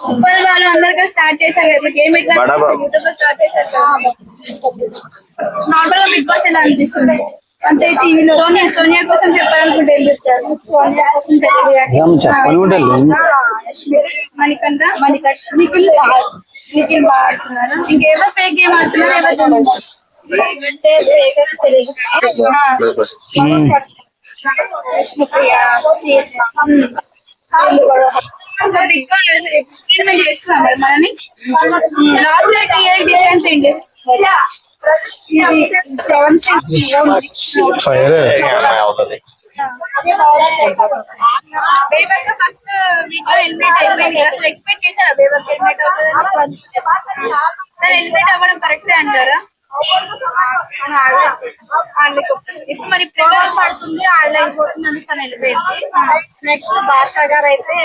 ఉప్పల్ వాళ్ళు అందరికీ స్టార్ట్ చేశారు కదా గేమ్ ఎట్లా యూట్యూబ్ లో స్టార్ట్ చేశారు కదా నార్మల్ గా బిగ్ బాస్ ఎలా అనిపిస్తుంది అంటే టీవీలో సోనియా కోసం చెప్పాలనుకుంటే ఏం చెప్తారు సోనియా కోసం మణికంఠ నిఖిల్ బాగా ఆడుతున్నారు ఇంకేవో ఫేక్ గేమ్ ఆడుతున్నారు బిగ్ బాస్ ఎక్స్పెరిమెంట్ చేస్తున్నాం మరి మనని లాస్ట్ ఇయర్ డిఫరెన్స్ ఏంటి బేబక్క ఫస్ట్ వీక్ హెల్మెట్ అయిపోయింది అసలు ఎక్స్పెక్ట్ చేశారా బేబక్క హెల్మెట్ అవుతుంది హెల్మెట్ అవ్వడం కరెక్టే అంటారా ఇప్పుడు మరి ప్రిపేర్ పడుతుంది ఆడలేకపోతుంది అని తను వెళ్ళిపోయింది నెక్స్ట్ భాషా గారు అయితే